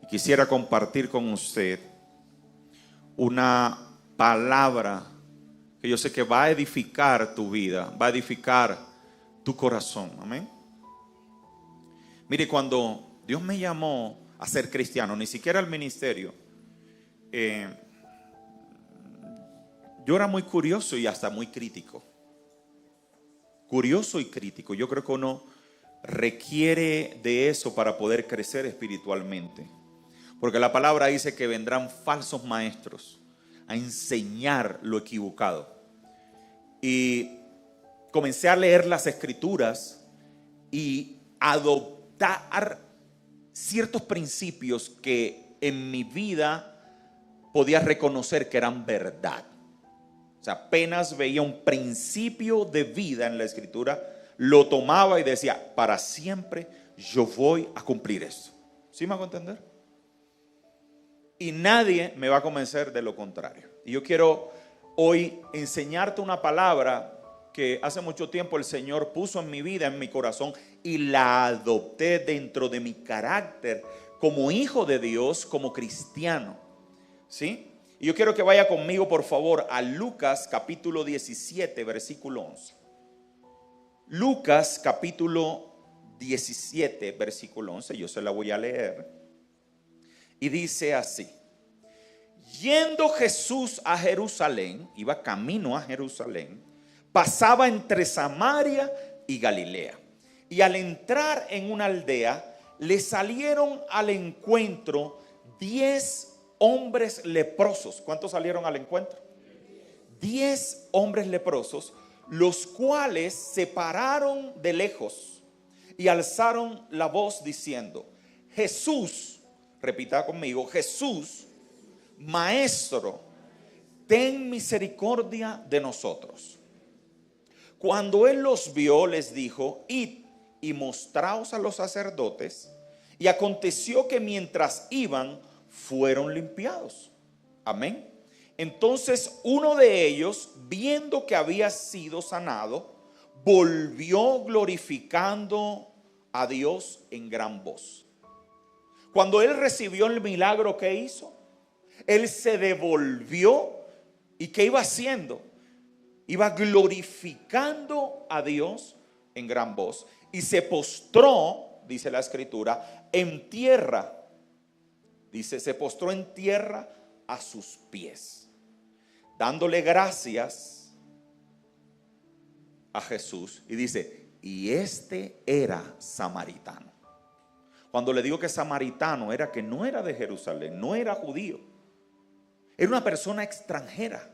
Y quisiera compartir con usted una palabra que yo sé que va a edificar tu vida, va a edificar tu corazón. Amén. Mire, cuando Dios me llamó a ser cristiano, ni siquiera al ministerio, yo era muy curioso y hasta muy crítico. Curioso y crítico. Yo creo que uno requiere de eso para poder crecer espiritualmente. Porque la palabra dice que vendrán falsos maestros a enseñar lo equivocado. Y comencé a leer las escrituras y adoptar ciertos principios que en mi vida podía reconocer que eran verdad. O sea, apenas veía un principio de vida en la escritura, lo tomaba y decía, para siempre yo voy a cumplir esto. ¿Sí me hago entender? Y nadie me va a convencer de lo contrario. Y yo quiero hoy enseñarte una palabra que hace mucho tiempo el Señor puso en mi vida, en mi corazón, y la adopté dentro de mi carácter como hijo de Dios, como cristiano. ¿Sí? Y yo quiero que vaya conmigo, por favor, a Lucas capítulo 17, versículo 11. Lucas capítulo 17, versículo 11, yo se la voy a leer. Y dice así: yendo Jesús a Jerusalén, iba camino a Jerusalén, pasaba entre Samaria y Galilea. Y al entrar en una aldea, le salieron al encuentro 10 hombres leprosos. ¿Cuántos salieron al encuentro? 10 hombres leprosos, los cuales se pararon de lejos y alzaron la voz diciendo: Jesús, repita conmigo, Jesús, Maestro, ten misericordia de nosotros. Cuando él los vio, les dijo: id y mostraos a los sacerdotes. Y aconteció que mientras iban, fueron limpiados. Amén. Entonces uno de ellos, viendo que había sido sanado, volvió glorificando a Dios en gran voz. Cuando él recibió el milagro, ¿qué hizo? Él se devolvió. ¿Y qué iba haciendo? Iba glorificando a Dios en gran voz. Y se postró, dice la escritura, en tierra. Dice, se postró en tierra a sus pies, dándole gracias a Jesús. Y dice, y este era samaritano. Cuando le digo que samaritano, era que no era de Jerusalén, no era judío. Era una persona extranjera.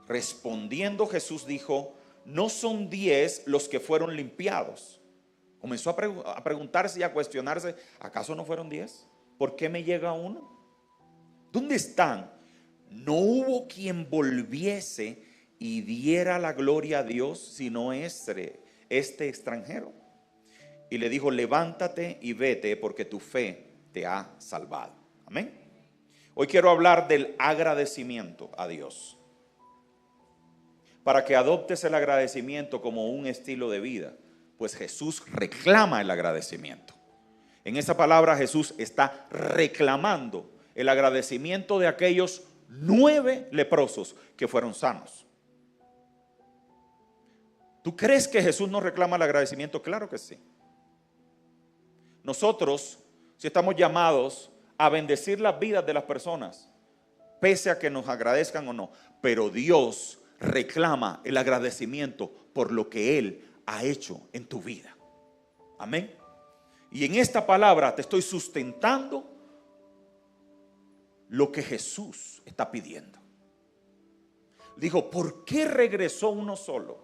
Respondiendo Jesús dijo: no son 10 los que fueron limpiados. Comenzó a preguntarse y a cuestionarse: ¿acaso no fueron 10? ¿Por qué me llega uno? ¿Dónde están? No hubo quien volviese y diera la gloria a Dios sino este extranjero. Y le dijo: levántate y vete, porque tu fe te ha salvado. Amén. Hoy quiero hablar del agradecimiento a Dios. Para que adoptes el agradecimiento como un estilo de vida, pues Jesús reclama el agradecimiento. En esa palabra Jesús está reclamando el agradecimiento de aquellos 9 leprosos que fueron sanos. ¿Tú crees que Jesús no reclama el agradecimiento? Claro que sí. Nosotros, si estamos llamados a bendecir las vidas de las personas, pese a que nos agradezcan o no, pero Dios reclama el agradecimiento por lo que Él ha hecho en tu vida. Amén. Y en esta palabra te estoy sustentando lo que Jesús está pidiendo. Dijo: ¿por qué regresó uno solo?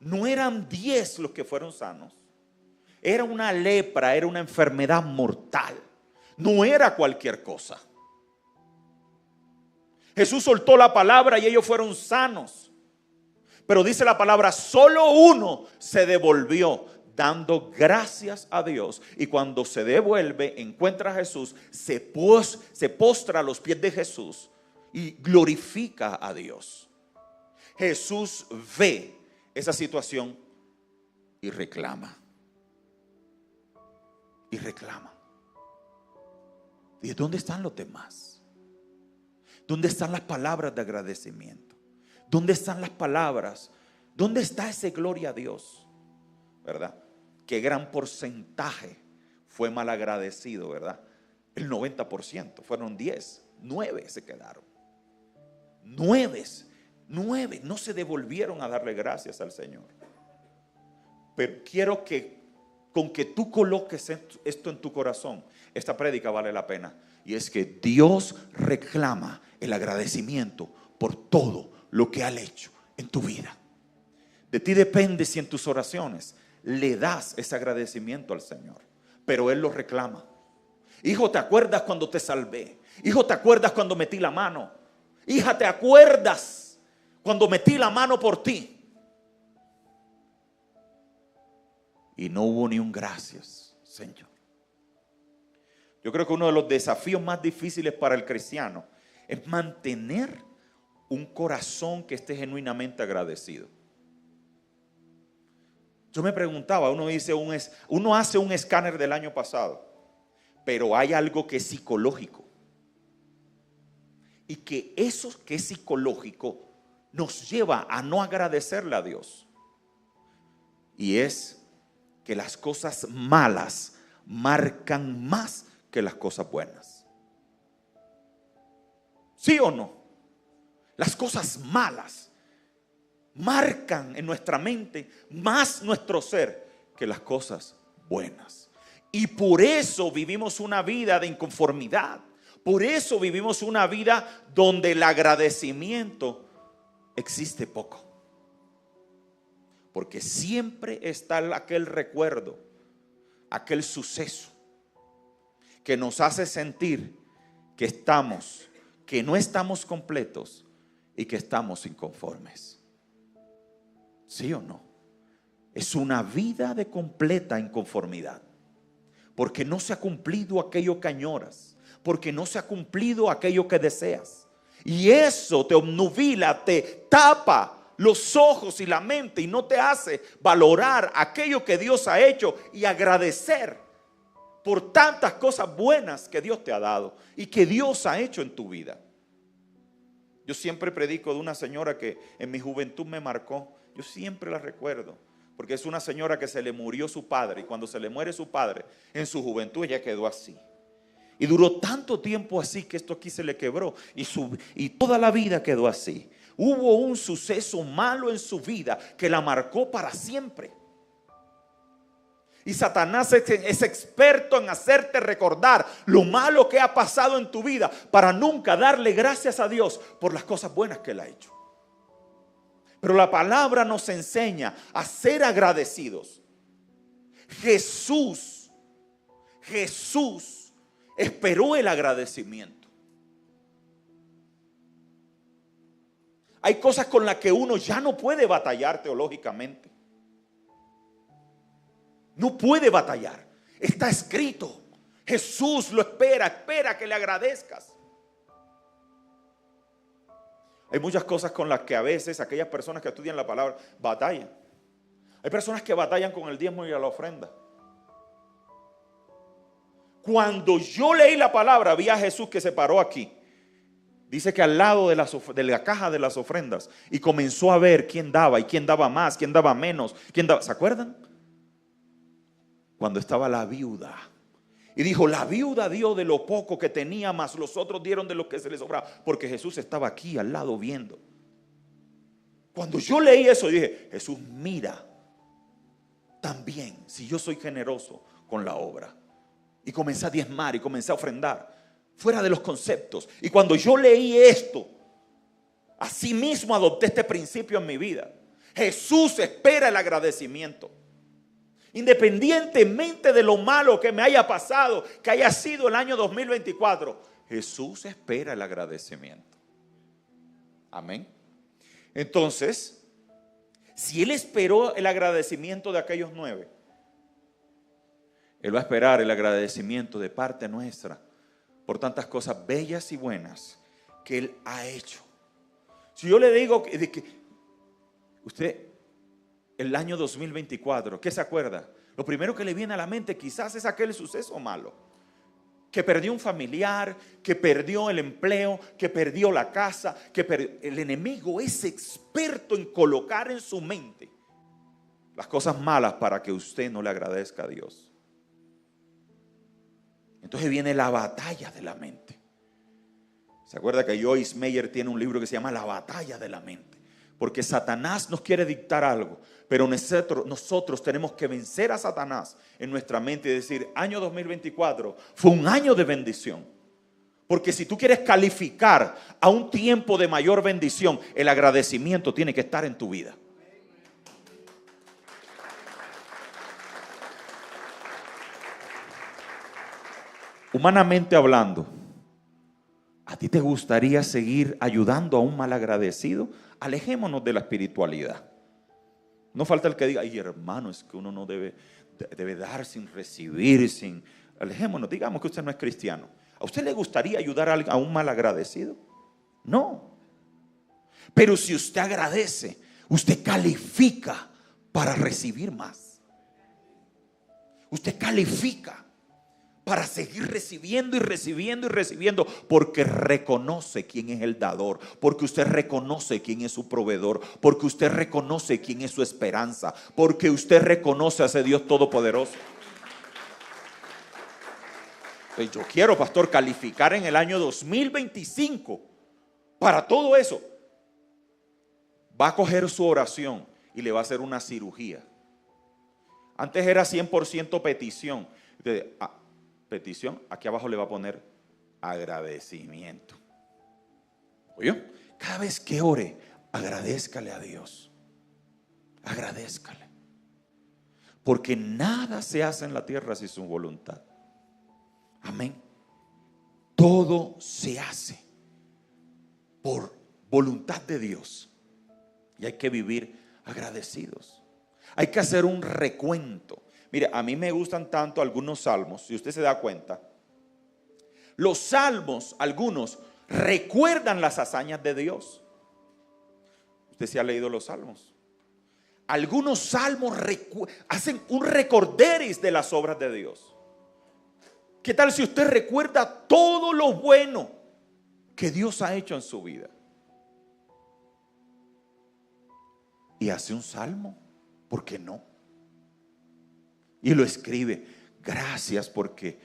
No eran 10 los que fueron sanos. Era una lepra, era una enfermedad mortal. No era cualquier cosa. Jesús soltó la palabra y ellos fueron sanos. Pero dice la palabra, solo uno se devolvió dando gracias a Dios. Y cuando se devuelve, encuentra a Jesús, se postra a los pies de Jesús y glorifica a Dios. Jesús ve esa situación y reclama. Y reclama. ¿Y dónde están los demás? ¿Dónde están las palabras de agradecimiento? ¿Dónde están las palabras? ¿Dónde está ese gloria a Dios? ¿Verdad? Qué gran porcentaje fue malagradecido, ¿verdad? El 90%, fueron 10, 9 se quedaron. 9 no se devolvieron a darle gracias al Señor. Pero quiero que con que tú coloques esto en tu corazón, esta prédica vale la pena. Y es que Dios reclama el agradecimiento por todo lo que ha hecho en tu vida. De ti depende si en tus oraciones le das ese agradecimiento al Señor. Pero Él lo reclama. Hijo, ¿te acuerdas cuando te salvé? Hijo, ¿te acuerdas cuando metí la mano? Hija, ¿te acuerdas cuando metí la mano por ti? Y no hubo ni un gracias, Señor. Yo creo que uno de los desafíos más difíciles para el cristiano es mantener un corazón que esté genuinamente agradecido. Yo me preguntaba, uno hace un escáner del año pasado, pero hay algo que es psicológico. Y que eso que es psicológico nos lleva a no agradecerle a Dios. Y es que las cosas malas marcan más que las cosas buenas. ¿Sí o no? Las cosas malas marcan en nuestra mente más nuestro ser que las cosas buenas. Y por eso vivimos una vida de inconformidad. Por eso vivimos una vida donde el agradecimiento existe poco. Porque siempre está aquel recuerdo, aquel suceso que nos hace sentir que no estamos completos y que estamos inconformes. ¿Sí o no? Es una vida de completa inconformidad. Porque no se ha cumplido aquello que añoras. Porque no se ha cumplido aquello que deseas. Y eso te obnubila, te tapa los ojos y la mente y no te hace valorar aquello que Dios ha hecho y agradecer por tantas cosas buenas que Dios te ha dado y que Dios ha hecho en tu vida. Yo siempre predico de una señora que en mi juventud me marcó. Yo siempre la recuerdo, porque es una señora que se le murió su padre, y cuando se le muere su padre, en su juventud ella quedó así. Y duró tanto tiempo así que esto aquí se le quebró y toda la vida quedó así. Hubo un suceso malo en su vida que la marcó para siempre. Y Satanás es experto en hacerte recordar lo malo que ha pasado en tu vida para nunca darle gracias a Dios por las cosas buenas que Él ha hecho. Pero la palabra nos enseña a ser agradecidos. Jesús esperó el agradecimiento. Hay cosas con las que uno ya no puede batallar teológicamente. No puede batallar. Está escrito. Jesús lo espera que le agradezcas. Hay muchas cosas con las que a veces aquellas personas que estudian la palabra batallan. Hay personas que batallan con el diezmo y la ofrenda. Cuando yo leí la palabra, vi a Jesús que se paró aquí. Dice que al lado de la caja de las ofrendas, y comenzó a ver quién daba y quién daba más, quién daba menos, quién daba. ¿Se acuerdan? Cuando estaba la viuda. Y dijo, la viuda dio de lo poco que tenía, más los otros dieron de lo que se les sobraba. Porque Jesús estaba aquí al lado viendo. Cuando yo leí eso dije, Jesús mira también si yo soy generoso con la obra. Y comencé a diezmar y comencé a ofrendar fuera de los conceptos. Y cuando yo leí esto, así mismo adopté este principio en mi vida. Jesús espera el agradecimiento. Independientemente de lo malo que me haya pasado, que haya sido el año 2024, Jesús espera el agradecimiento. Amén. Entonces, si Él esperó el agradecimiento de aquellos 9, Él va a esperar el agradecimiento de parte nuestra por tantas cosas bellas y buenas que Él ha hecho. Si yo le digo que usted, el año 2024, ¿qué se acuerda? Lo primero que le viene a la mente quizás es aquel suceso malo que perdió un familiar, que perdió el empleo, que perdió la casa, el enemigo es experto en colocar en su mente las cosas malas para que usted no le agradezca a Dios. Entonces viene la batalla de la mente. ¿Se acuerda que Joyce Meyer tiene un libro que se llama La batalla de la mente? Porque Satanás nos quiere dictar algo, pero nosotros tenemos que vencer a Satanás en nuestra mente y decir, año 2024 fue un año de bendición. Porque si tú quieres calificar a un tiempo de mayor bendición, el agradecimiento tiene que estar en tu vida. Humanamente hablando, ¿a ti te gustaría seguir ayudando a un malagradecido? Alejémonos de la espiritualidad. No falta el que diga, ay hermano, es que uno no debe dar sin recibir, Alejémonos, digamos que usted no es cristiano. ¿A usted le gustaría ayudar a un malagradecido? No. Pero si usted agradece, usted califica para recibir más. Usted califica para seguir recibiendo y recibiendo y recibiendo, porque reconoce quién es el dador, porque usted reconoce quién es su proveedor, porque usted reconoce quién es su esperanza, porque usted reconoce a ese Dios todopoderoso. Pues yo quiero, pastor, calificar en el año 2025 para todo eso. Va a coger su oración y le va a hacer una cirugía. Antes era 100% petición. Petición, aquí abajo le va a poner agradecimiento. ¿Oyó? Cada vez que ore, agradézcale a Dios. Agradézcale. Porque nada se hace en la tierra sin su voluntad. Amén. Todo se hace por voluntad de Dios. Y hay que vivir agradecidos. Hay que hacer un recuento. Mire, a mí me gustan tanto algunos salmos, si usted se da cuenta. Los salmos, algunos, recuerdan las hazañas de Dios. Usted se ha leído los salmos. Algunos salmos hacen un recorderis de las obras de Dios. ¿Qué tal si usted recuerda todo lo bueno que Dios ha hecho en su vida? Y hace un salmo, ¿por qué no? Y lo escribe, gracias porque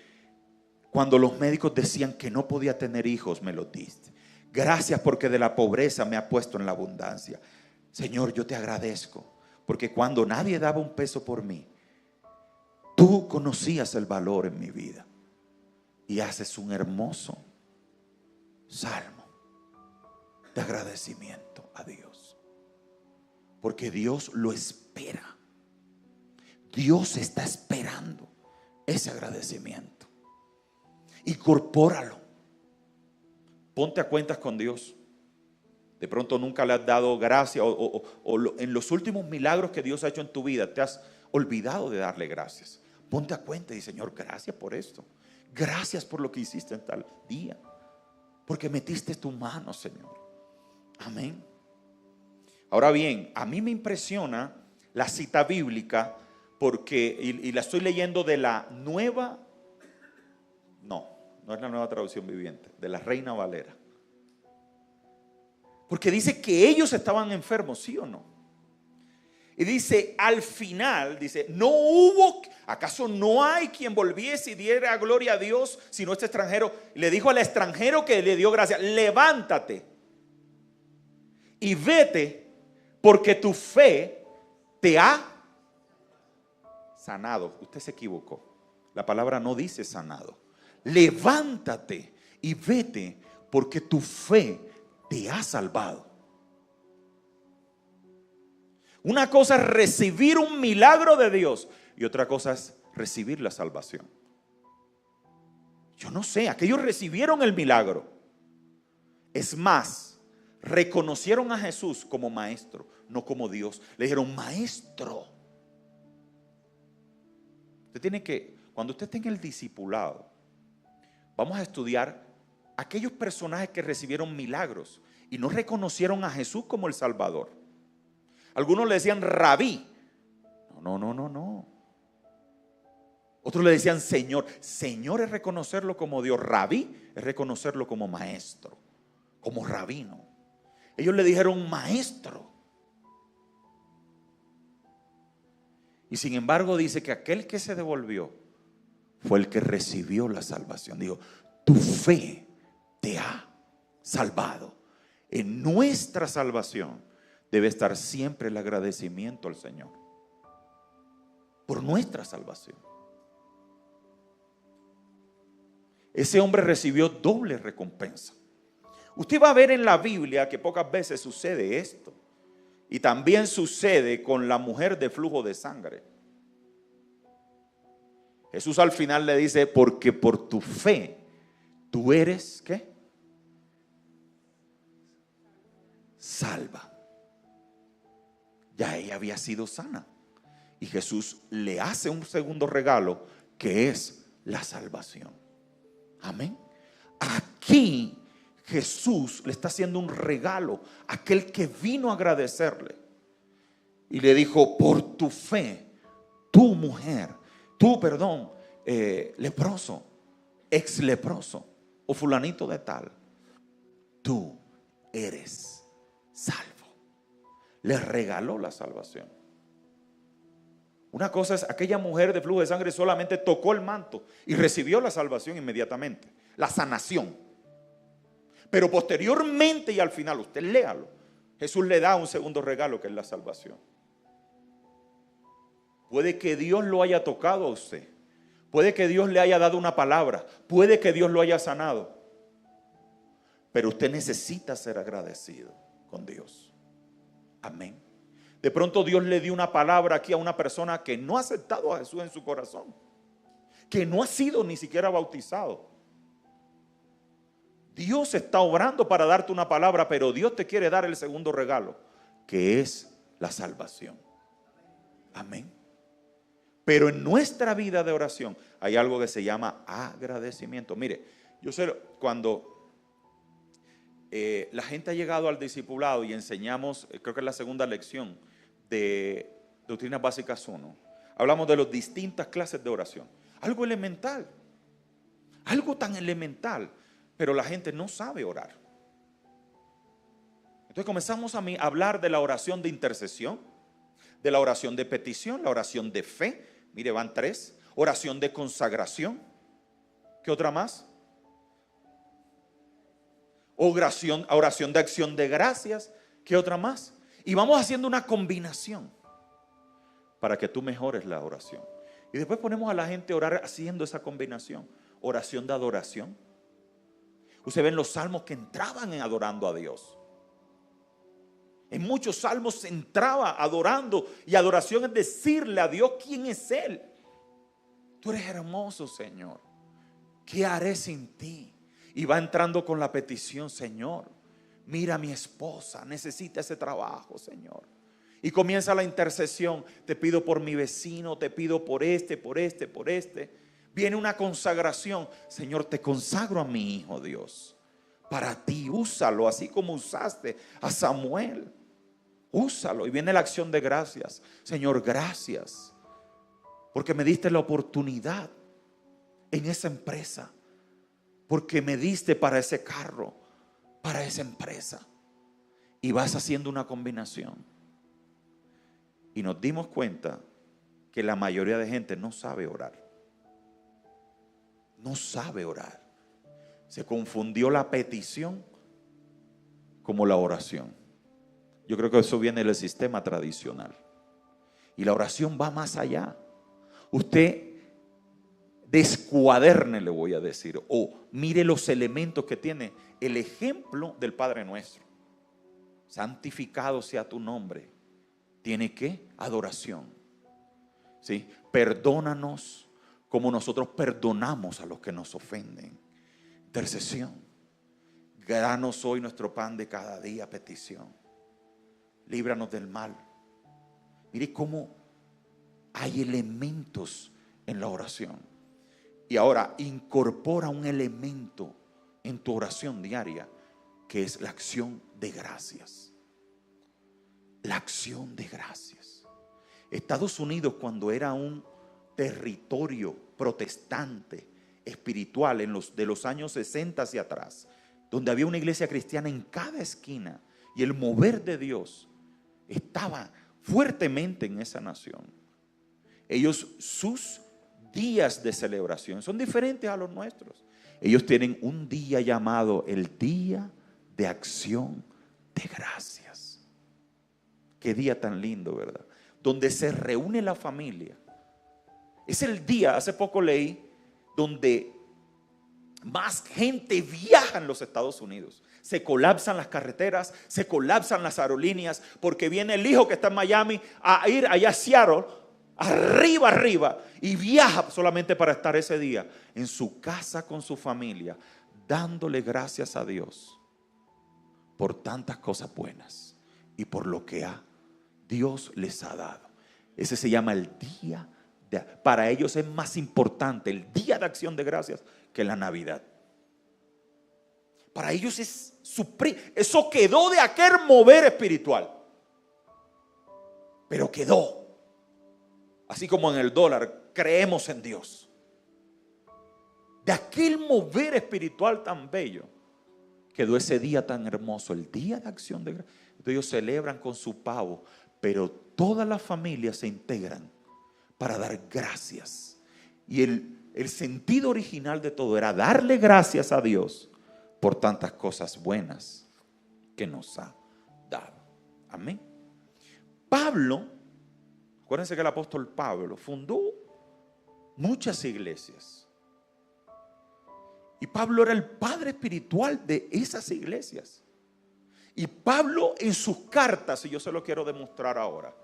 cuando los médicos decían que no podía tener hijos, me los diste. Gracias porque de la pobreza me ha puesto en la abundancia. Señor, yo te agradezco porque cuando nadie daba un peso por mí, tú conocías el valor en mi vida. Y haces un hermoso salmo de agradecimiento a Dios. Porque Dios lo espera. Dios está esperando ese agradecimiento. Incorpóralo. Ponte a cuentas con Dios. De pronto nunca le has dado gracias o en los últimos milagros que Dios ha hecho en tu vida te has olvidado de darle gracias. Ponte a cuenta y di, Señor, gracias por esto. Gracias por lo que hiciste en tal día. Porque metiste tu mano, Señor. Amén. Ahora bien, a mí me impresiona la cita bíblica porque, y la estoy leyendo de la nueva, no es la Nueva Traducción Viviente, de la Reina Valera. Porque dice que ellos estaban enfermos, ¿sí o no? Y dice, al final, dice, ¿acaso no hay quien volviese y diera gloria a Dios sino este extranjero? Le dijo al extranjero que le dio gracia, levántate y vete porque tu fe te ha sanado. Usted se equivocó. La palabra no dice sanado. Levántate y vete porque tu fe te ha salvado. Una cosa es recibir un milagro de Dios y otra cosa es recibir la salvación. Yo no sé, aquellos recibieron el milagro. Es más, reconocieron a Jesús como maestro, no como Dios. Le dijeron, maestro. Usted tiene que, cuando usted esté en el discipulado, vamos a estudiar aquellos personajes que recibieron milagros y no reconocieron a Jesús como el Salvador. Algunos le decían rabí. No. Otros le decían Señor. Señor es reconocerlo como Dios. Rabí es reconocerlo como maestro, como rabino. Ellos le dijeron maestro. Y sin embargo dice que aquel que se devolvió fue el que recibió la salvación. Digo, tu fe te ha salvado. En nuestra salvación debe estar siempre el agradecimiento al Señor por nuestra salvación. Ese hombre recibió doble recompensa. Usted va a ver en la Biblia que pocas veces sucede esto. Y también sucede con la mujer de flujo de sangre. Jesús al final le dice, porque por tu fe tú eres, ¿qué? Salva. Ya ella había sido sana. Y Jesús le hace un segundo regalo, que es la salvación. Amén. Aquí Jesús le está haciendo un regalo a aquel que vino a agradecerle. Y le dijo, por tu fe, tu mujer, leproso, ex leproso o fulanito de tal, tú eres salvo. Le regaló la salvación. Una cosa es, aquella mujer de flujo de sangre solamente tocó el manto y recibió la salvación inmediatamente, la sanación. Pero posteriormente y al final, usted léalo, Jesús le da un segundo regalo, que es la salvación. Puede que Dios lo haya tocado a usted, puede que Dios le haya dado una palabra, puede que Dios lo haya sanado, pero usted necesita ser agradecido con Dios. Amén. De pronto Dios le dio una palabra aquí a una persona que no ha aceptado a Jesús en su corazón, que no ha sido ni siquiera bautizado. Dios está obrando para darte una palabra, pero Dios te quiere dar el segundo regalo, que es la salvación. Amén. Pero en nuestra vida de oración hay algo que se llama agradecimiento. Mire, yo sé cuando la gente ha llegado al discipulado y enseñamos, creo que es la segunda lección de Doctrinas Básicas 1, hablamos de las distintas clases de oración. Algo elemental, algo tan elemental, pero la gente no sabe orar. Entonces comenzamos a hablar de la oración de intercesión, de la oración de petición, la oración de fe. Mire, van 3. Oración de consagración. ¿Qué otra más? Oración de acción de gracias. ¿Qué otra más? Y vamos haciendo una combinación para que tú mejores la oración. Y después ponemos a la gente a orar haciendo esa combinación. Oración de adoración. Usted ve en los salmos que entraban en adorando a Dios. En muchos salmos se entraba adorando, y adoración es decirle a Dios quién es Él. Tú eres hermoso, Señor. ¿Qué haré sin ti? Y va entrando con la petición, Señor, mira a mi esposa, necesita ese trabajo, Señor. Y comienza la intercesión. Te pido por mi vecino, te pido por este. Viene una consagración. Señor, te consagro a mi hijo, Dios. Para ti, úsalo así como usaste a Samuel. Úsalo. Y viene la acción de gracias. Señor, gracias porque me diste la oportunidad en esa empresa, porque me diste para ese carro, para esa empresa. Y vas haciendo una combinación. Y nos dimos cuenta que la mayoría de gente no sabe orar. No sabe orar. Se confundió la petición como la oración. Yo creo que eso viene del sistema tradicional. Y la oración va más allá. Usted descuaderne, le voy a decir, o mire los elementos que tiene el ejemplo del Padre Nuestro. Santificado sea tu nombre. Tiene que adoración. ¿Sí? Perdónanos como nosotros perdonamos a los que nos ofenden. Intercesión. Danos hoy nuestro pan de cada día, petición. Líbranos del mal. Mire cómo hay elementos en la oración. Y ahora incorpora un elemento en tu oración diaria, que es la acción de gracias. La acción de gracias. Estados Unidos, cuando era un territorio protestante, espiritual, de los años 60 hacia atrás, donde había una iglesia cristiana en cada esquina y el mover de Dios estaba fuertemente en esa nación. Ellos, sus días de celebración son diferentes a los nuestros. Ellos tienen un día llamado el Día de Acción de Gracias. Qué día tan lindo, ¿verdad? Donde se reúne la familia. Es el día, hace poco leí, donde más gente viaja en los Estados Unidos. Se colapsan las carreteras, se colapsan las aerolíneas, porque viene el hijo que está en Miami a ir allá a Seattle, arriba, y viaja solamente para estar ese día en su casa con su familia, dándole gracias a Dios por tantas cosas buenas y por lo que Dios les ha dado. Ese se llama el día para ellos es más importante el Día de Acción de Gracias que la Navidad. Para ellos es eso quedó de aquel mover espiritual, pero quedó. Así como en el dólar, creemos en Dios. De aquel mover espiritual tan bello, quedó ese día tan hermoso, el Día de Acción de Gracias. Entonces ellos celebran con su pavo, pero todas las familias se integran para dar gracias. Y el sentido original de todo era darle gracias a Dios por tantas cosas buenas que nos ha dado. Amén. Pablo, acuérdense que el apóstol Pablo fundó muchas iglesias. Y Pablo era el padre espiritual de esas iglesias. Y Pablo en sus cartas, y yo se lo quiero demostrar ahora,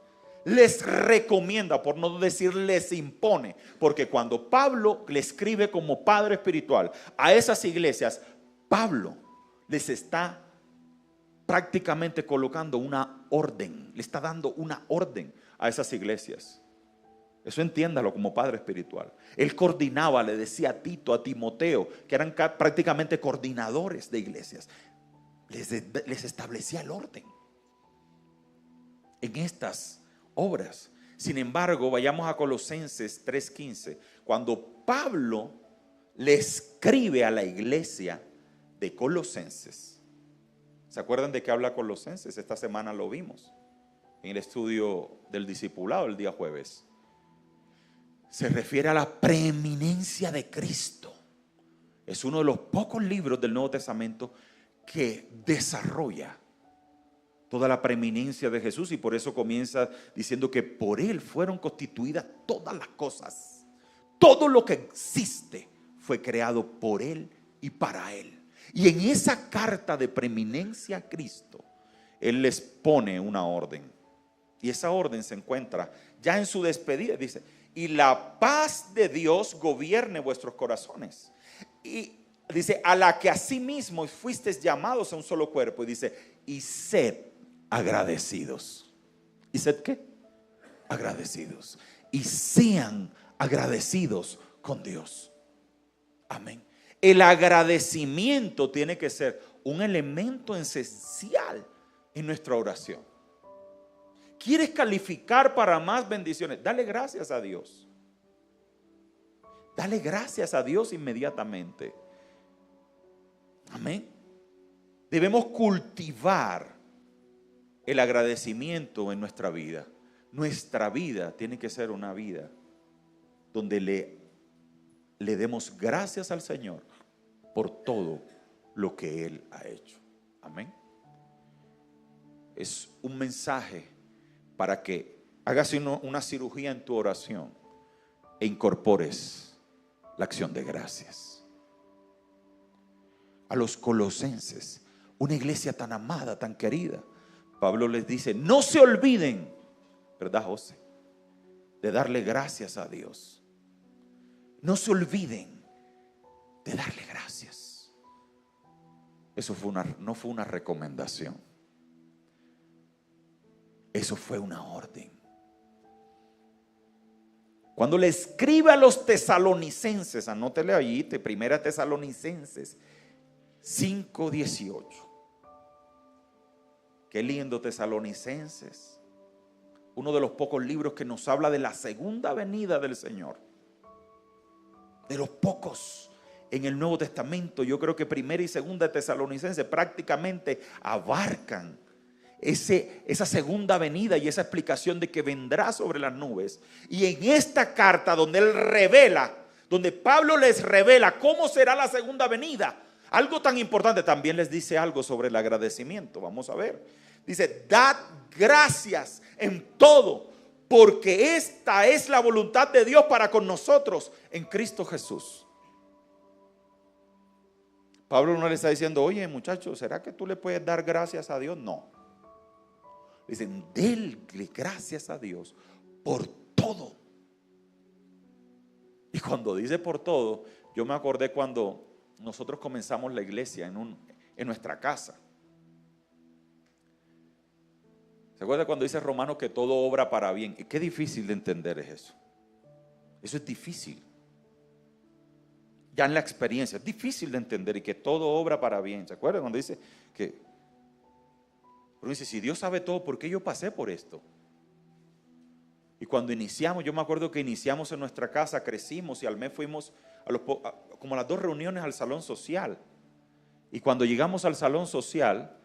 les recomienda, por no decir les impone, porque cuando Pablo le escribe como padre espiritual a esas iglesias, Pablo les está prácticamente colocando una orden, le está dando una orden a esas iglesias. Eso entiéndalo como padre espiritual. Él coordinaba, le decía a Tito, a Timoteo, que eran prácticamente coordinadores de iglesias. Les establecía el orden en estas obras. Sin embargo, vayamos a Colosenses 3:15. Cuando Pablo le escribe a la iglesia de Colosenses, ¿se acuerdan de qué habla Colosenses? Esta semana lo vimos en el estudio del discipulado el día jueves. Se refiere a la preeminencia de Cristo. Es uno de los pocos libros del Nuevo Testamento que desarrolla toda la preeminencia de Jesús, y por eso comienza diciendo que por Él fueron constituidas todas las cosas. Todo lo que existe fue creado por Él y para Él. Y en esa carta de preeminencia a Cristo, Él les pone una orden. Y esa orden se encuentra ya en su despedida. Dice: y la paz de Dios gobierne vuestros corazones. Y dice: a la que asimismo fuisteis llamados a un solo cuerpo. Y dice: y sed agradecidos. ¿Y sed qué? Agradecidos. Y sean agradecidos con Dios. Amén. El agradecimiento tiene que ser un elemento esencial en nuestra oración. ¿Quieres calificar para más bendiciones? Dale gracias a Dios. Dale gracias a Dios inmediatamente. Amén. Debemos cultivar el agradecimiento en nuestra vida. Nuestra vida tiene que ser una vida donde le demos gracias al Señor por todo lo que Él ha hecho. Amén. Es un mensaje para que hagas una cirugía en tu oración e incorpores la acción de gracias. A los colosenses, una iglesia tan amada, tan querida, Pablo les dice: no se olviden, ¿verdad, José?, de darle gracias a Dios. No se olviden de darle gracias. Eso no fue una recomendación. Eso fue una orden. Cuando le escribe a los tesalonicenses, anótele allí, primera Tesalonicenses 5:18. Qué lindo Tesalonicenses. uno de los pocos libros que nos habla de la segunda venida del Señor. De los pocos en el Nuevo Testamento. Yo creo que Primera y Segunda de Tesalonicenses prácticamente abarcan esa segunda venida y esa explicación de que vendrá sobre las nubes. Y en esta carta donde él revela, donde Pablo les revela cómo será la segunda venida, algo tan importante, también les dice algo sobre el agradecimiento. Vamos a ver. Dice, dad gracias en todo, porque esta es la voluntad de Dios para con nosotros en Cristo Jesús. Pablo no le está diciendo, oye muchachos, ¿será que tú le puedes dar gracias a Dios? No. Dicen, denle gracias a Dios por todo. Y cuando dice por todo, yo me acordé cuando nosotros comenzamos la iglesia en nuestra casa. ¿Se acuerda cuando dice Romano que todo obra para bien? Y qué difícil de entender es eso. Eso es difícil. Ya en la experiencia, es difícil de entender y que todo obra para bien. ¿Se acuerdan cuando dice que? Pero dice, si Dios sabe todo, ¿por qué yo pasé por esto? Y cuando iniciamos, yo me acuerdo que iniciamos en nuestra casa, crecimos y al mes fuimos como a las 2 reuniones al salón social. Y cuando llegamos al salón social,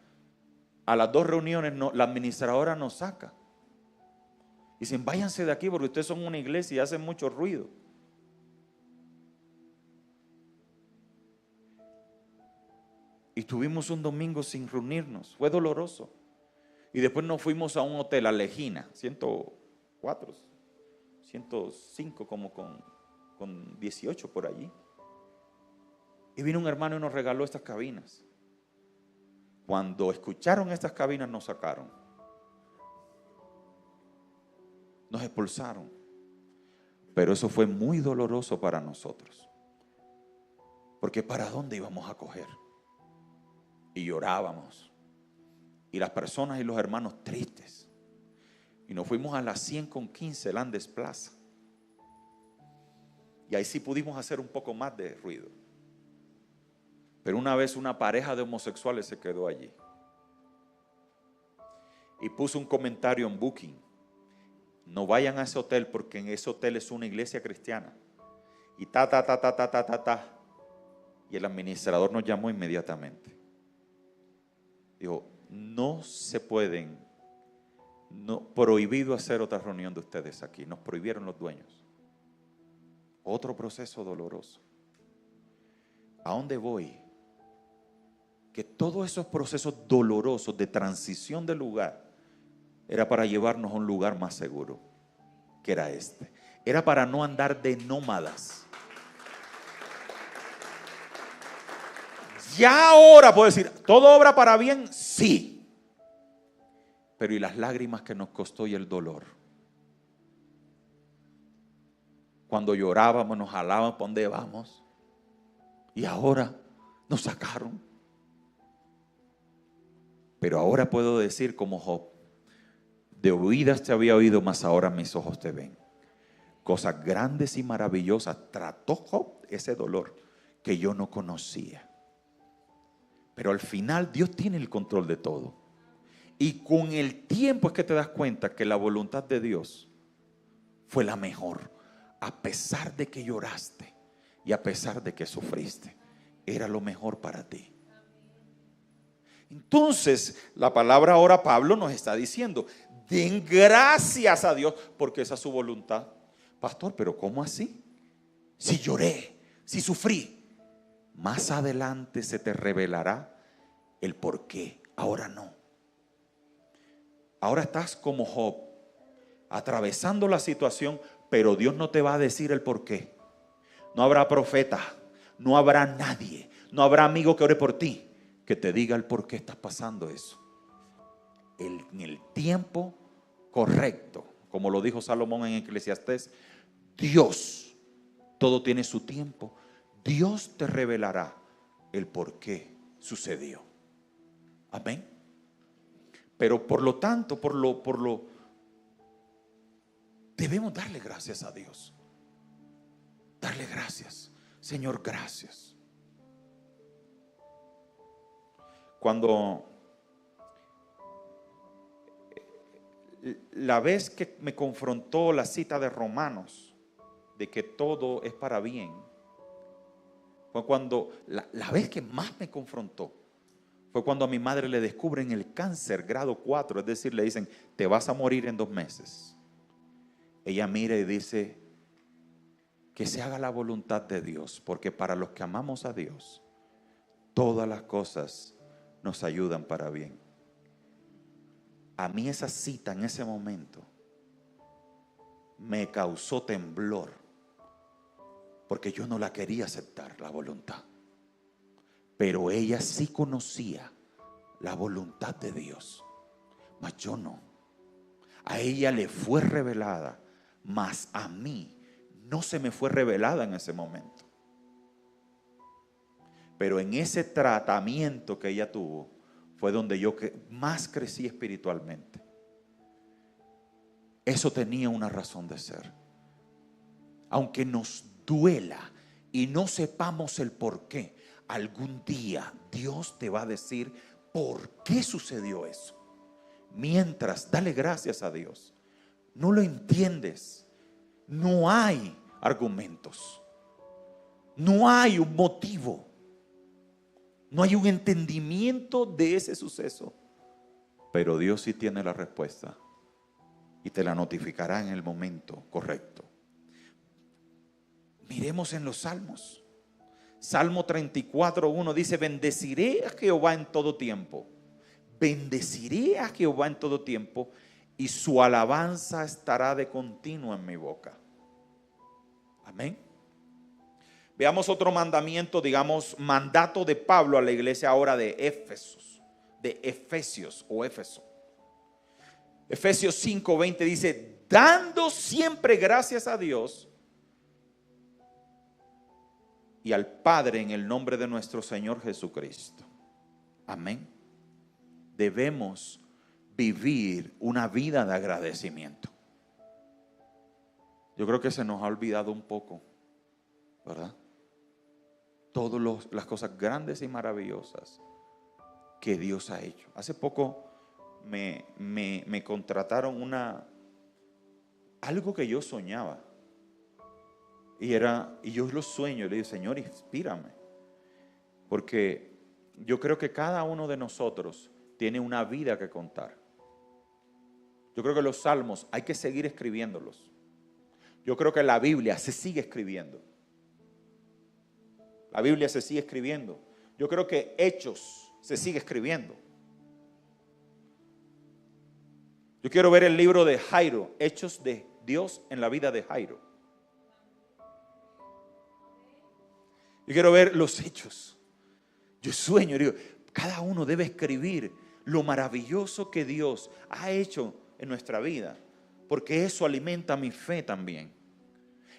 a las 2 reuniones la administradora nos saca. Y dicen, váyanse de aquí porque ustedes son una iglesia y hacen mucho ruido. Y tuvimos un domingo sin reunirnos, fue doloroso. Y después nos fuimos a un hotel, a Legina, 104, 105 como con 18 por allí. Y vino un hermano y nos regaló estas cabinas. Cuando escucharon estas cabinas nos sacaron. Nos expulsaron. Pero eso fue muy doloroso para nosotros. Porque ¿para dónde íbamos a coger? Y llorábamos. Y las personas y los hermanos tristes. Y nos fuimos a las 100 con 15 Landes Plaza. Y ahí sí pudimos hacer un poco más de ruido. Pero una vez una pareja de homosexuales se quedó allí. Y puso un comentario en Booking. No vayan a ese hotel porque en ese hotel es una iglesia cristiana. Y Y el administrador nos llamó inmediatamente. Dijo, no se pueden, prohibido hacer otra reunión de ustedes aquí. Nos prohibieron los dueños. Otro proceso doloroso. ¿A dónde voy? Que todos esos procesos dolorosos de transición de lugar era para llevarnos a un lugar más seguro, que era este. Era para no andar de nómadas. Ya ahora puedo decir, ¿todo obra para bien? Sí. Pero ¿y las lágrimas que nos costó y el dolor? Cuando llorábamos, nos jalábamos, ¿para dónde vamos? Y ahora nos sacaron. Pero ahora puedo decir como Job, de oídas te había oído, mas ahora mis ojos te ven. Cosas grandes y maravillosas trató Job, ese dolor que yo no conocía. Pero al final Dios tiene el control de todo. Y con el tiempo es que te das cuenta que la voluntad de Dios fue la mejor. A pesar de que lloraste y a pesar de que sufriste, era lo mejor para ti. Entonces, la palabra ahora Pablo nos está diciendo, den gracias a Dios porque esa es su voluntad. Pastor, pero ¿cómo así? Si lloré, si sufrí. Más adelante se te revelará el por qué. Ahora no. Ahora estás como Job, atravesando la situación, pero Dios no te va a decir el por qué. No habrá profeta, no habrá nadie, no habrá amigo que ore por ti, que te diga el por qué estás pasando eso. En el tiempo correcto, como lo dijo Salomón en Eclesiastés, Dios, todo tiene su tiempo. Dios te revelará el por qué sucedió. Amén. Pero por lo tanto, debemos darle gracias a Dios. Darle gracias. Señor, gracias. Cuando La vez que me confrontó la cita de Romanos, de que todo es para bien, fue cuando, la vez que más me confrontó, fue cuando a mi madre le descubren el cáncer grado 4, es decir, le dicen, te vas a morir en 2 meses. Ella mira y dice, que se haga la voluntad de Dios, porque para los que amamos a Dios, todas las cosas nos ayudan para bien. A mí esa cita en ese momento me causó temblor, porque yo no la quería aceptar, la voluntad. Pero ella sí conocía la voluntad de Dios, mas yo no. A ella le fue revelada, mas a mí no se me fue revelada en ese momento. Pero en ese tratamiento que ella tuvo, fue donde yo más crecí espiritualmente. Eso tenía una razón de ser. Aunque nos duela y no sepamos el por qué, algún día Dios te va a decir por qué sucedió eso. Mientras, dale gracias a Dios. No lo entiendes. No hay argumentos. No hay un motivo. No hay un entendimiento de ese suceso. Pero Dios sí tiene la respuesta y te la notificará en el momento correcto. Miremos en los salmos. Salmo 34:1 dice: bendeciré a Jehová en todo tiempo. Bendeciré a Jehová en todo tiempo, y su alabanza estará de continuo en mi boca. Amén. Veamos otro mandamiento, digamos, mandato de Pablo a la iglesia ahora de Efesios o Éfeso. Efesios 5:20 dice: dando siempre gracias a Dios y al Padre en el nombre de nuestro Señor Jesucristo. Amén. Debemos vivir una vida de agradecimiento. Yo creo que se nos ha olvidado un poco, ¿verdad? Todas las cosas grandes y maravillosas que Dios ha hecho. Hace poco me contrataron algo que yo soñaba. Y yo lo sueño, y le digo: Señor, inspírame. Porque yo creo que cada uno de nosotros tiene una vida que contar. Yo creo que los salmos hay que seguir escribiéndolos. Yo creo que la Biblia se sigue escribiendo. La Biblia se sigue escribiendo. Yo creo que Hechos se sigue escribiendo. Yo quiero ver el libro de Jairo, Hechos de Dios en la vida de Jairo. Yo quiero ver los hechos. Yo sueño, digo, cada uno debe escribir lo maravilloso que Dios ha hecho en nuestra vida, porque eso alimenta mi fe también.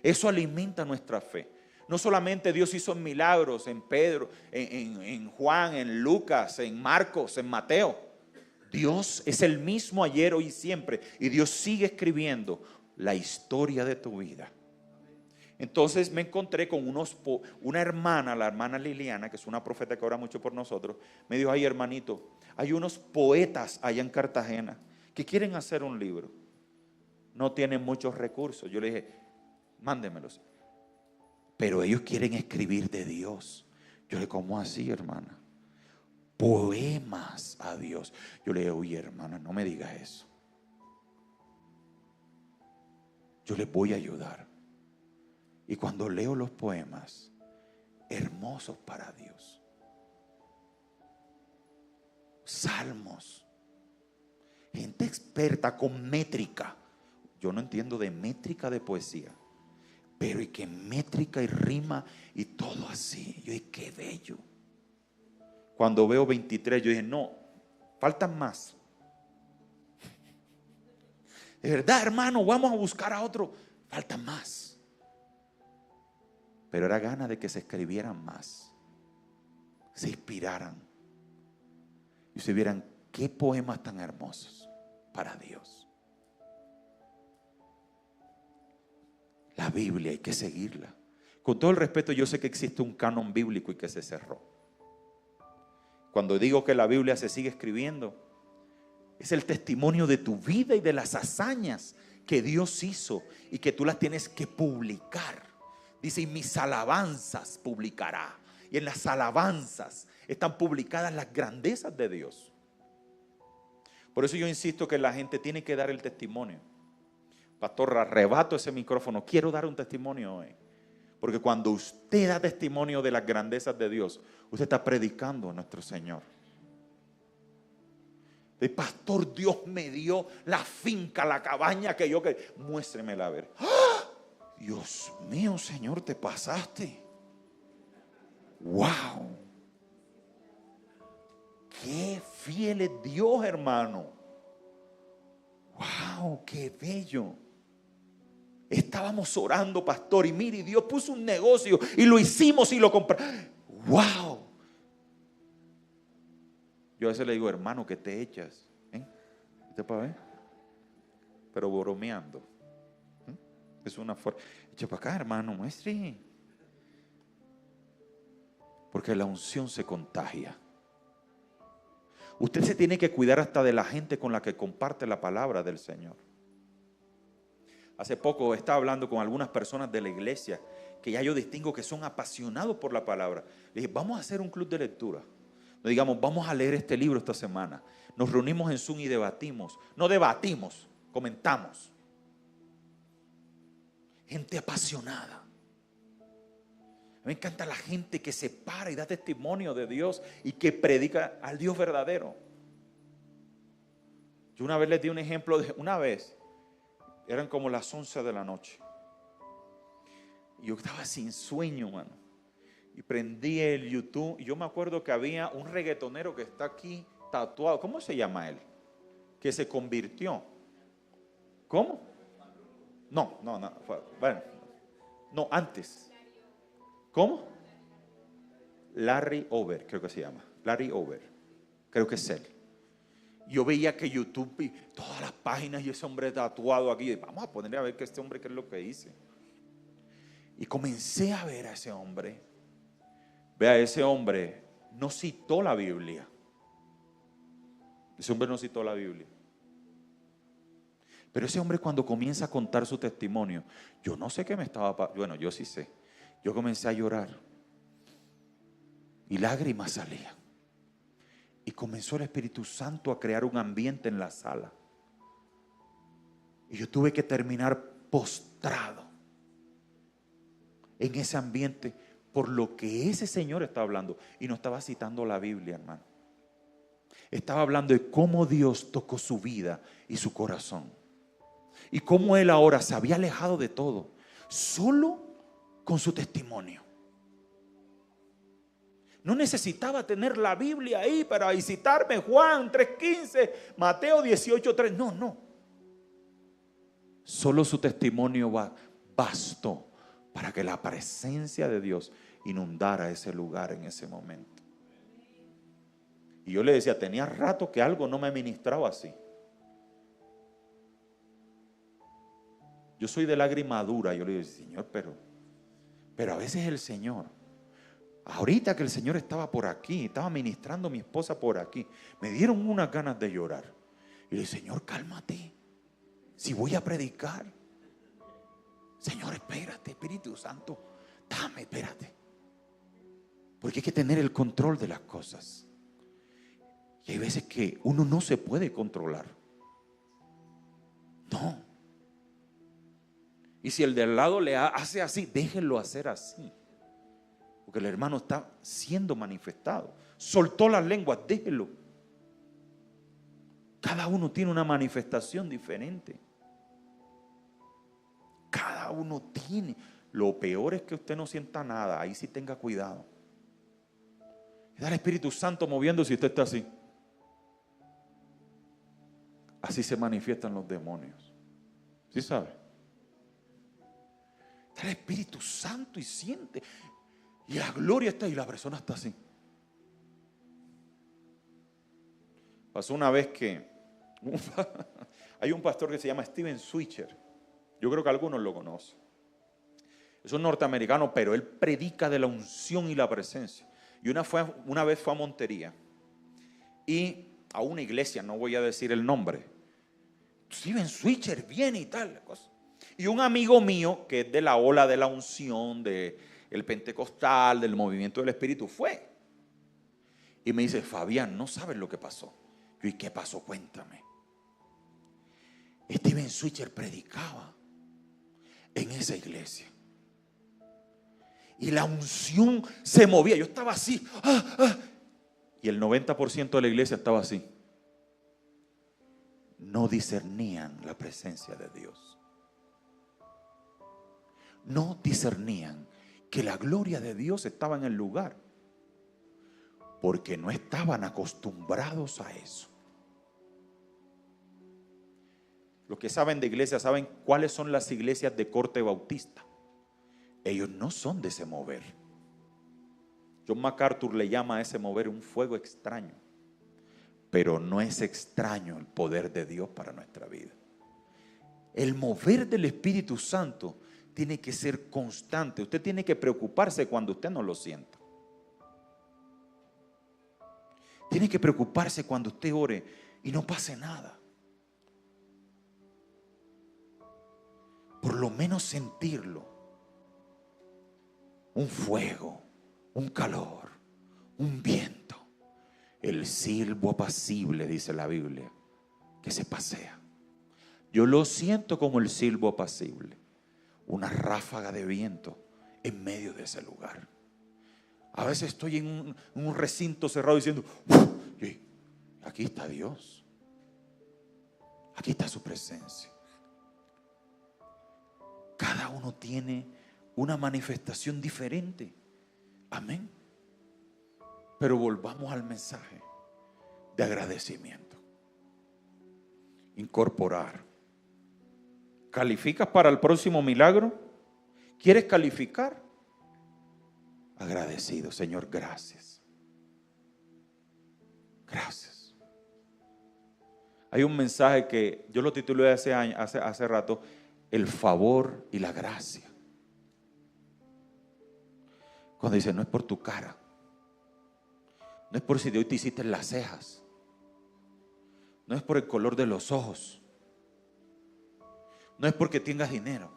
Eso alimenta nuestra fe. No solamente Dios hizo milagros en Pedro, en Juan, en Lucas, en Marcos, en Mateo. Dios es el mismo ayer, hoy y siempre. Y Dios sigue escribiendo la historia de tu vida. Entonces me encontré con una hermana, la hermana Liliana, que es una profeta que ora mucho por nosotros. Me dijo: ay, hermanito, hay unos poetas allá en Cartagena que quieren hacer un libro. No tienen muchos recursos. Yo le dije: mándemelos. Pero ellos quieren escribir de Dios. Yo le dije: ¿cómo así, hermana? Poemas a Dios. Yo le dije: oye, hermana, no me digas eso. Yo les voy a ayudar. Y cuando leo los poemas, hermosos para Dios, salmos, gente experta con métrica. Yo no entiendo de métrica de poesía, pero y que métrica y rima y todo así. Yo dije: qué bello. Cuando veo 23, yo dije: no, faltan más. De verdad, hermano, vamos a buscar a otro. Faltan más. Pero era gana de que se escribieran más, se inspiraran y se vieran qué poemas tan hermosos para Dios. La Biblia hay que seguirla. Con todo el respeto, yo sé que existe un canon bíblico y que se cerró. Cuando digo que la Biblia se sigue escribiendo, Es el testimonio de tu vida y de las hazañas que Dios hizo y que tú las tienes que publicar. Dice, y mis alabanzas publicará. Y en las alabanzas están publicadas las grandezas de Dios. Por eso yo insisto que la gente tiene que dar el testimonio. Pastor, arrebato ese micrófono. Quiero dar un testimonio hoy. Porque cuando usted da testimonio de las grandezas de Dios, usted está predicando a nuestro Señor. El pastor, Dios me dio la finca, la cabaña que yo quería. Muéstremela a ver. ¡Ah! Dios mío, Señor, te pasaste. ¡Wow! ¡Qué fiel es Dios, hermano! ¡Wow! ¡Qué bello! Estábamos orando, pastor, y mire, Dios puso un negocio y lo hicimos y lo compramos. ¡Wow! Yo a veces le digo, hermano, ¿qué te echas? ¿Te para ver? Pero bromeando. Es una forma. Echa para acá, hermano, muestre. Porque la unción se contagia. Usted se tiene que cuidar hasta de la gente con la que comparte la palabra del Señor. Hace poco estaba hablando con algunas personas de la iglesia que ya yo distingo que son apasionados por la palabra. Le dije, vamos a hacer un club de lectura. No digamos, vamos a leer este libro esta semana. Nos reunimos en Zoom y debatimos. No debatimos, comentamos. Gente apasionada. Me encanta la gente que se para y da testimonio de Dios y que predica al Dios verdadero. Yo una vez les di un ejemplo de una vez. Eran como las 11 de la noche. Y yo estaba sin sueño, mano. Y prendí el YouTube. Y yo me acuerdo que había un reggaetonero que está aquí tatuado. ¿Cómo se llama él? Que se convirtió. ¿Cómo? No. Bueno, no, antes. ¿Cómo? Larry Over, creo que se llama. Larry Over. Creo que es él. Yo veía que YouTube y todas las páginas y ese hombre tatuado aquí. Vamos a ponerle a ver que este hombre qué es lo que dice. Y comencé a ver a ese hombre. Vea, ese hombre no citó la Biblia. Ese hombre no citó la Biblia. Pero ese hombre cuando comienza a contar su testimonio, yo no sé qué me estaba pasando. Bueno, yo sí sé. Yo comencé a llorar. Y lágrimas salían. Y comenzó el Espíritu Santo a crear un ambiente en la sala. Y yo tuve que terminar postrado en ese ambiente por lo que ese señor estaba hablando. Y no estaba citando la Biblia, hermano. Estaba hablando de cómo Dios tocó su vida y su corazón. Y cómo él ahora se había alejado de todo, solo con su testimonio. No necesitaba tener la Biblia ahí para visitarme. Juan 3:15, Mateo 18:3. No. Solo su testimonio bastó para que la presencia de Dios inundara ese lugar en ese momento. Y yo le decía, tenía rato que algo no me ministraba así. Yo soy de lágrima dura. Yo le digo, Señor, pero a veces el Señor, ahorita que el Señor estaba por aquí, estaba ministrando a mi esposa por aquí, me dieron unas ganas de llorar. Y le dije, Señor, cálmate. Si voy a predicar. Señor, espérate, Espíritu Santo, dame, espérate. Porque hay que tener el control de las cosas. Y hay veces que uno no se puede controlar. No. Y si el de al lado le hace así, déjenlo hacer así. Porque el hermano está siendo manifestado. Soltó las lenguas, déjelo. Cada uno tiene una manifestación diferente. Cada uno tiene. Lo peor es que usted no sienta nada. Ahí sí tenga cuidado. Está el Espíritu Santo moviendo si usted está así. Así se manifiestan los demonios. ¿Sí sabe? Está el Espíritu Santo y siente. Y la gloria está ahí, la persona está así. Pasó una vez que hay un pastor que se llama Steven Switcher. Yo creo que algunos lo conocen. Es un norteamericano, pero él predica de la unción y la presencia. Y una vez fue a Montería. Y a una iglesia, no voy a decir el nombre. Steven Switzer viene y tal cosa. Y un amigo mío que es de la ola de la unción, del pentecostal, del movimiento del Espíritu, fue. Y me dice, Fabián, no sabes lo que pasó. Yo, ¿y qué pasó? Cuéntame. Steven Switzer predicaba en esa iglesia. Y la unción se movía. Yo estaba así. Y el 90% de la iglesia estaba así. No discernían la presencia de Dios. No discernían que la gloria de Dios estaba en el lugar. Porque no estaban acostumbrados a eso. Los que saben de iglesia saben cuáles son las iglesias de corte bautista. Ellos no son de ese mover. John MacArthur le llama a ese mover un fuego extraño. Pero no es extraño el poder de Dios para nuestra vida. El mover del Espíritu Santo tiene que ser constante. Usted tiene que preocuparse cuando usted no lo sienta. Tiene que preocuparse cuando usted ore y no pase nada. Por lo menos sentirlo. Un fuego, un calor, un viento. El silbo apacible, dice la Biblia, que se pasea. Yo lo siento como el silbo apacible. Una ráfaga de viento en medio de ese lugar. A veces estoy en un recinto cerrado diciendo, aquí está Dios. Aquí está su presencia. Cada uno tiene una manifestación diferente. Amén. Pero volvamos al mensaje de agradecimiento. Incorporar. ¿Calificas para el próximo milagro? ¿Quieres calificar? Agradecido, Señor, gracias. Gracias. Hay un mensaje que yo lo titulé hace rato, el favor y la gracia. Cuando dice, no es por tu cara. No es por si de hoy te hiciste las cejas. No es por el color de los ojos. No es porque tengas dinero.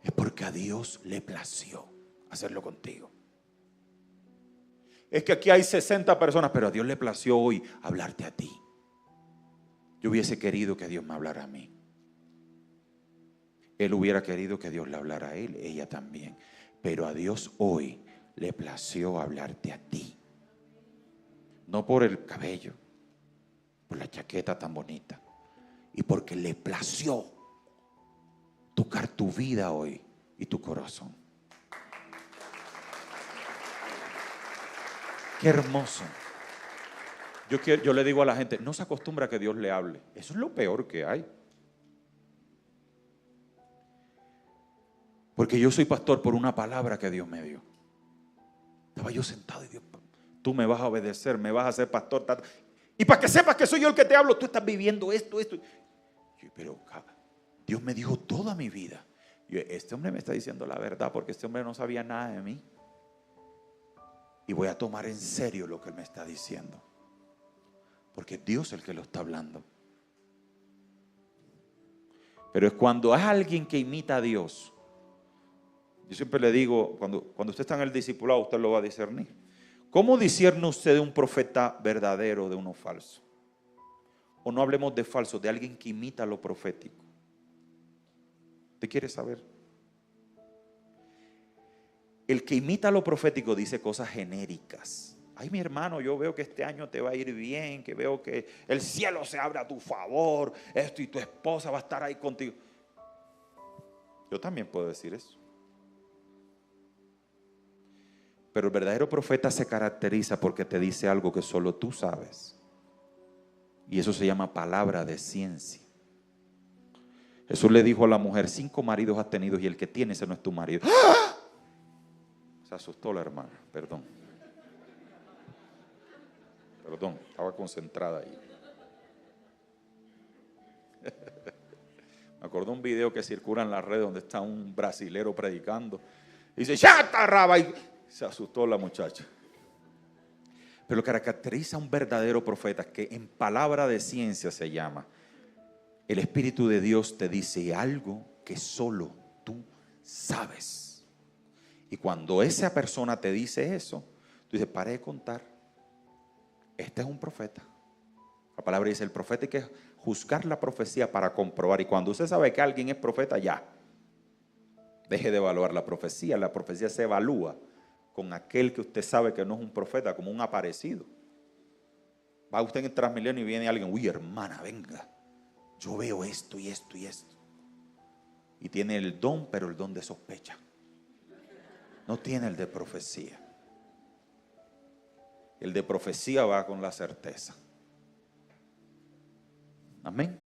Es porque a Dios le plació hacerlo contigo. Es que aquí hay 60 personas, pero a Dios le plació hoy hablarte a ti. Yo hubiese querido que Dios me hablara a mí. Él hubiera querido que Dios le hablara a él, ella también. Pero a Dios hoy le plació hablarte a ti. No por el cabello, por la chaqueta tan bonita. Y porque le plació tocar tu vida hoy y tu corazón. Qué hermoso. Yo le digo a la gente, no se acostumbra a que Dios le hable. Eso es lo peor que hay. Porque yo soy pastor por una palabra que Dios me dio. Estaba yo sentado y Dios, tú me vas a obedecer, me vas a hacer pastor. Y para que sepas que soy yo el que te hablo, tú estás viviendo esto. Pero Dios me dijo toda mi vida. Este hombre me está diciendo la verdad porque este hombre no sabía nada de mí. Y voy a tomar en serio lo que él me está diciendo. Porque es Dios el que lo está hablando. Pero es cuando es alguien que imita a Dios. Yo siempre le digo, cuando usted está en el discipulado, usted lo va a discernir. ¿Cómo discierne usted de un profeta verdadero de uno falso? O no hablemos de falso, de alguien que imita lo profético. ¿Usted quiere saber? El que imita lo profético dice cosas genéricas. Ay, mi hermano, yo veo que este año te va a ir bien, que veo que el cielo se abre a tu favor, esto y tu esposa va a estar ahí contigo. Yo también puedo decir eso. Pero el verdadero profeta se caracteriza porque te dice algo que solo tú sabes. Y eso se llama palabra de ciencia. Jesús le dijo a la mujer, 5 maridos has tenido y el que tiene ese no es tu marido. ¡Ah! Se asustó la hermana, perdón, estaba concentrada ahí. Me acordé un video que circula en la red donde está un brasilero predicando. Y dice, ¡ya está raba! Y se asustó la muchacha. Pero lo que caracteriza a un verdadero profeta, que en palabra de ciencia se llama, el Espíritu de Dios te dice algo que solo tú sabes. Y cuando esa persona te dice eso, tú dices, pare de contar. Este es un profeta. La palabra dice, el profeta hay que juzgar la profecía para comprobar. Y cuando usted sabe que alguien es profeta, ya. Deje de evaluar la profecía. La profecía se evalúa con aquel que usted sabe que no es un profeta, como un aparecido. Va usted en el Transmilenio y viene alguien, uy, hermana, venga, yo veo esto y esto y esto. Y tiene el don, pero el don de sospecha. No tiene el de profecía. El de profecía va con la certeza. Amén.